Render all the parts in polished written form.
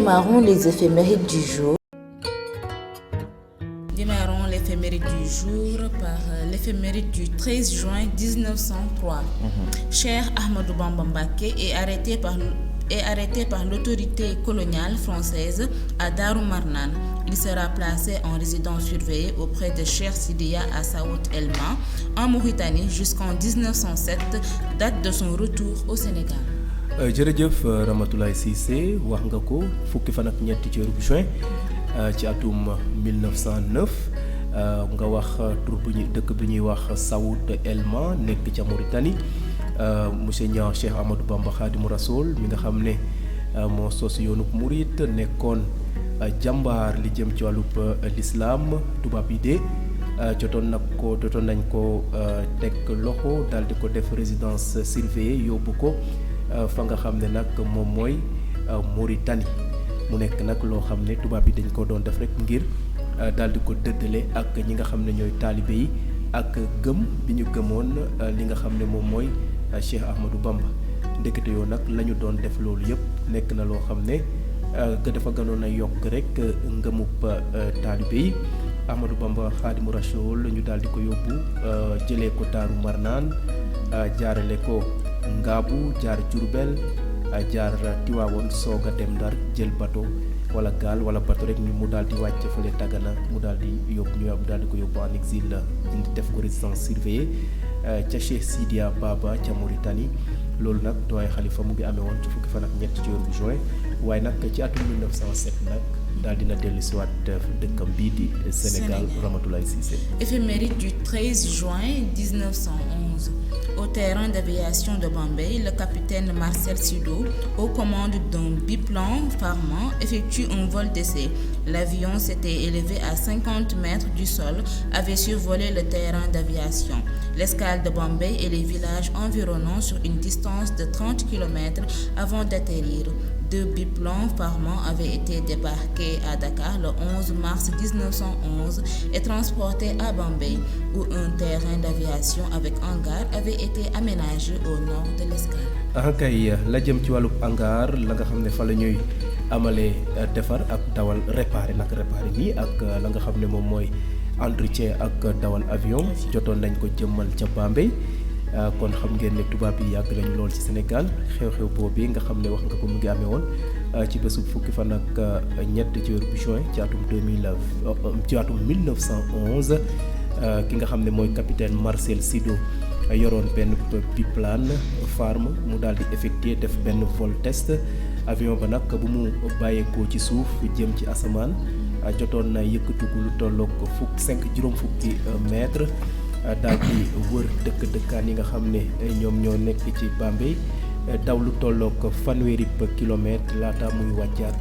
démarrons les éphémérides du jour. Démarrons l'éphéméride du jour par l'éphéméride du 13 juin 1903. Cheikh Ahmadou Bamba Mbacké est arrêté par l'autorité coloniale française à Darou Marnane. Il sera placé en résidence surveillée auprès de Cheikh Sidiya à Saoud Elma, en Mauritanie jusqu'en 1907, date de son retour au Sénégal. jërëjëf Ramatoulaye Cissé wax nga ko fukki fan ak ñetti ci weeru juin ci atum 1909 nga wax tur bu ñuy dëkk bi ñuy wax Saoud Elma nekk ca Mauritanie monsieur Niang Cheikh Ahmadou Bamba Khadimou Rassoul mi nga xam ne moo sos yoonub murit nekkoon jàmbaar li jëm ci wàllub l'islam tubaab yi de jotoon nañ ko teg loxo daal di ko def résidence surveillée yóbbu ko fa nga xam ne nag moom mooy Mauritanie mu nekk nag loo xam ne tubaab yi dañ ko doon def rek ngir daal di ko dëddale ak ñi nga xam ne ñooy taalibe yi ak gëm bi ñu gëmoon li nga xam ne moom mooy Cheikh Ahmadou Bamba ndekete yoo nag la ñu doon def loolu yëpp nekk na loo xam ne dafa gënoon a yokk rek ngëmub taalibe yi Ahmadou Bamba Khadimou Rassoul ñu daal di ko yóbbu jëlee ko Daaru Marnaan jaarale ko Ngaabu jaar Jurbel jaar Tiwaawoon soog a dem Ndar jël bateau wala gaal wala bateau rek mu daal di wàcc fële Dagana mu daal di yóbbu ñu daal di ko yóbbu en exil indi def ko résidence surveillée ca Cheikh Sidiya Baba ca Mauritanie loolu nag doyen Khalifa mu ngi amee woon ci fukki fan ak ñett ci weeru juin waaye nag ci atum 1907 nag daal dina dellu si waat dëkkam bii di Sénégal Ramatoulaye Cissé. Éphéméride du 13 juin 1911. Au terrain d'aviation de Bambey, le capitaine Marcel Sido, aux commandes d'un biplan Farman, effectue un vol d'essai. L'avion s'était élevé à 50 mètres du sol, avait survolé le terrain d'aviation, l'escale de Bambey et les villages environnants sur une distance de 30 km avant d'atterrir. 2 biplans Farman avaient été débarqués à Dakar le 11 mars 1911 et transportés à Bambey, où un terrain d'aviation avec hangar avait été aménagé au nord de l'escale. kay la jëm ci wàllub hangar la nga xam ne fa la ñuy amalee defar ak dawal réparé nii ak la nga xam ne moom mooy entretien ak dawal avion jotoon nañ ko jëmmal ca Bambey. kon xam ngeen ne tubaab yi yàgg nañu lool ci Sénégal xew-xew boobu nga xam ne wax nga ko mu ngi amee woon ci bésu fukki fan ak ñett ci weeru juin ci atum 1911 ki nga xam ne mooy capitaine Marcel Sido yoroon benn biplane Farm mu daal di effectuer def benn vol test avion ba nag bu mu bàyyeekoo ci suuf jëm ci asamaan jotoon na yëkkatiku lu tolloog juróom fukki mètre. daal di wër dëkkaan yi nga xam ne ñoom ñoo nekk ci Bambey daw lu tolloog fanweeri kilomètre laata muy wàccaat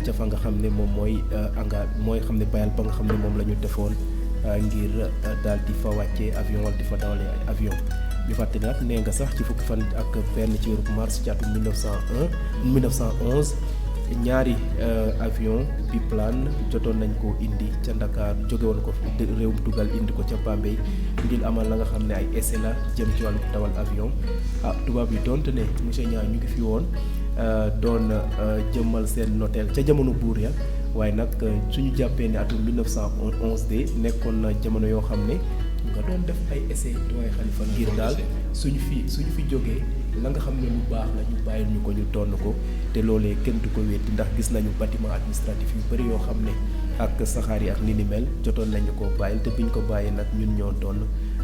ca fa nga xam ne moom mooy anga mooy xam ne bayal ba nga xam ne moom la ñu defoon ngir daal di fa wàccee avion wala di fa dawalee avion bi fàtte nag nee nga sax ci fukki fan ak benn ci weeru mars ci atum 1911 ñaari avion biplane jotoon nañ ko indi ca Dakar jóge woon ko réewum tugal indi ko ca Bambey ngir amal la nga xam ne ay essai la jëm ci wàllu dawal avion tubaab yi donte ne monsieur Niang ñu ngi fi woon doon jëmmal seen noteel ca jamono buur ya waaye nag suñu jàppee ne atum 1911 de nekkoon na jamono yoo xam ne nga doon def ay essai doyen Khalifa ngir daal suñu fi jógee la nga xam ne lu baax la ñu bàyyil ñu ko ñu donn ko te loolee kenn du ko weddi ndax gis nañu bâtiment administratif yu bëri yoo xam ne ak saxaar yi ak ni ni mel jotoon nañu ko bàyyil te biñ ko bàyyee nag ñun ñoo donn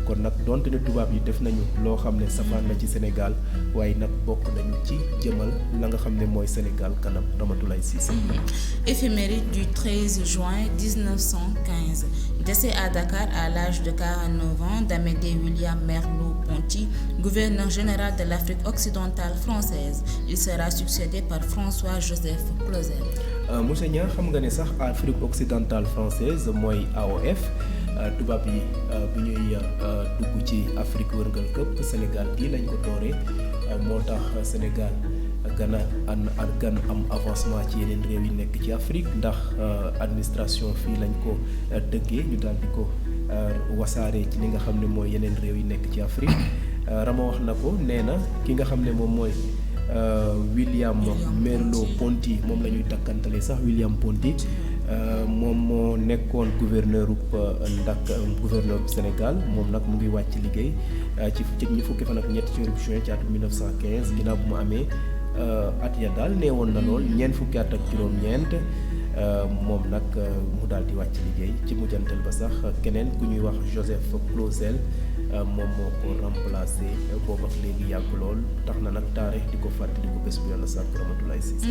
kon nag donte ne tubaab yi def nañu loo xam ne safaan la ci Sénégal waaye nag bokk nañu ci jëmal la nga xam ne mooy Sénégal kanam Ramatoulaye Cissé. Éphéméride du 13 juin 1915. Décès à Dakar à l'âge de 49 ans d'Amédée William Merleau-Ponty, gouverneur général de l'Afrique occidentale française. Il sera succédé par François-Joseph Clausel. monsieur Niang xam nga ne sax Afrique occidentale française mooy AOF tubaab yi bu ñuy dugg ci Afrique wërngal këpp Sénégal gii lañ ko dooree moo tax Sénégal gën a am avancement ci yeneen réew yi nekk ci Afrique ndax administration fii lañ ko dëggee ñu daal di ko wasaare ci li nga xam ne mooy yeneen réew yi nekk ci Afrique Rama wax na ko nee na ki nga xam ne moom mooy William Merleau-Ponty moom la ñuy takkantale sax William Ponty moom moo nekkoon gouverneur gouverneur bu Sénégal moom nag mu ngi wàcc liggéey ci ñu fukki fan ak ñett ci weeru juin ci atum 1915 ginnaaw bu mu amee at ya daal neewoon na lool ñeent fukki at ak juróom-ñeent moom nag mu daal di wàcc liggéey ci mujjantal ba sax keneen ku ñuy wax Joseph Clausel moom moo ko remplacé boobu ak léegi yàgg lool tax na nag taarix di ko fàttali ko bés bu yàlla sàkk Ramatoulaye Cissé.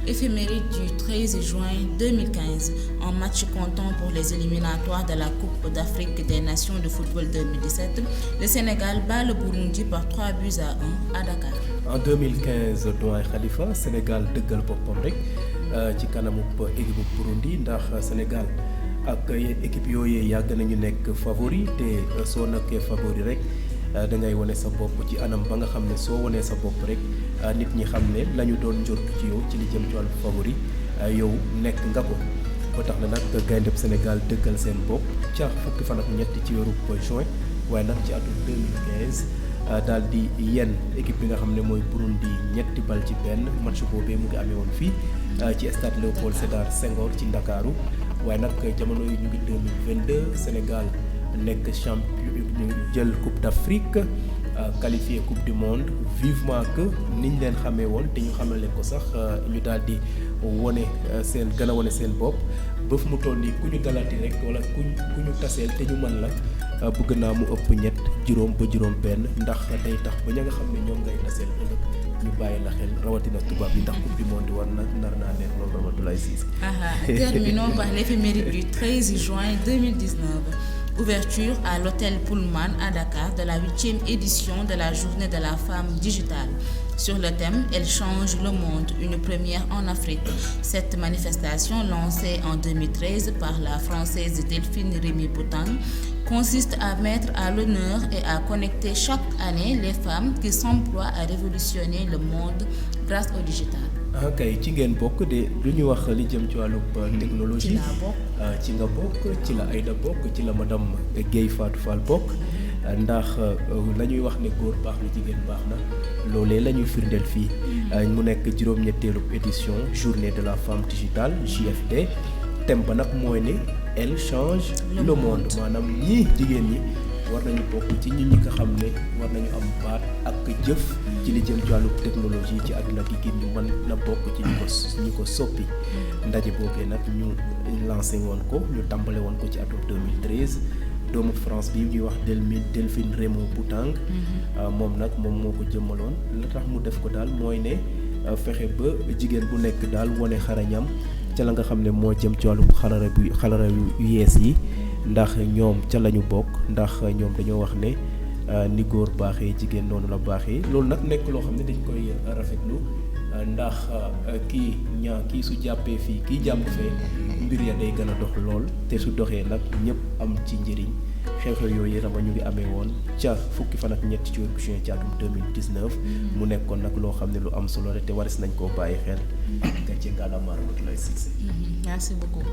Éphéméride du 13 juin 2015 en match comptant pour les éliminatoires de la Coupe d'Afrique des Nations de football 2017, le Sénégal bat le Burundi par 3-1 à Dakar. En 2015 doyen Khalifa Sénégal dëggal boppam rek ci kanamu équipe bu Burundi ndax Sénégal ak équipe yooyu yàgg nañu nekk favori te soo nekkee favori rek da ngay wane sa bopp ci anam ba nga xam ne soo wanee sa bopp rek nit ñi xam ne la ñu doon njort ci yow ci li jëm ci wàllu favori yow nekk nga ko ba tax na nag gayndeb Sénégal dëggal seen bopp ca fukki fan ak ñett ci weeru juin waaye nag ci atum 2015 daal di yenn équipe bi nga xam ne mooy Burundi ñetti bal ci benn match boobee mu ngi amee woon fii ci stade Léopold Sédar Senghor ci Ndakaaru waaye nag jamono yi ñu ngi 2022 Sénégal nekk champion jël coupe d'Afrique qualifié coupe du monde vivement que niñ leen xamee woon te ñu xamal leen ko sax ñu daal di wone seen gën a wone seen bopp ba fu mu toll nii ku ñu dalati rek wala ku ñu taseel te ñu mën la bëgg naa mu ëpp ñett juróom ba juróom benn ndax day tax ba ña nga xam ne ñoom ngay taseel ëllëg ñu bàyyi la xel rawatina tubaab yi ndax coupe du monde war na nar naa neex loolu Ramatoulaye Cissé. Terminons par l'éphéméride du 13 juin 2019. Ouverture à l'hôtel Pullman à Dakar de la 8e édition de la Journée de la femme digitale. Sur le thème « Elle change le monde, une première en Afrique ». Cette manifestation, lancée en 2013 par la Française Delphine Rémy-Boutang, consiste à mettre à l'honneur et à connecter chaque année les femmes qui s'emploient à révolutionner le monde grâce au digital. kay ci ngeen bokk de lu ñu wax li jëm ci wàllu technologie ci nga bokk ci la Aïda bokk ci la madame Guèye Fatou Fall bokk ndax la ñuy wax ne góor baax na jigéen baax na loolee la ñuy firndeel fii mu nekk juróom-ñetteelu édition journée de la femme digitale JFD thème ba nag mooy ne elle change le monde maanaam ñii jigéen ñi war nañu bokk ci ñi nga xam ne war nañu am baat ak jëf ci li jëm ci wàllu technologie ci àdduna gi ngir ñu mën na bokk ci ñi ko soppi ndaje boobee nag ñu lancé woon ko ñu tàmbale woon ko ci atum 2013 doomu France bi ñuy wax Delphine Rémy-Boutang moom nag moom moo ko jëmmaloon la tax mu def ko daal mooy ne fexe ba jigéen bu nekk daal wane xarañam ca la nga xam ne moo jëm ci wàllu xarala yu yees yi ndax ñoom ca la ñu bokk ndax ñoom dañoo wax ne ni góor baaxee jigéen noonu la baaxee loolu nag nekk loo xam ne dañ koy rafetlu ndax kii su jàppee fii kii jàpp fee mbir ya day gën a dox lool te su doxee nag ñëpp am ci njëriñ xew-xew yooyu rama ñu ngi amee woon ca fukki fan ak ñett ci weeru juin ci atum 2019 mu nekkoon nag loo xam ne lu am solo la te waris nañ koo bàyyi xel gàcce ngalaama Ramatoulaye Cissé. Merci beaucoup.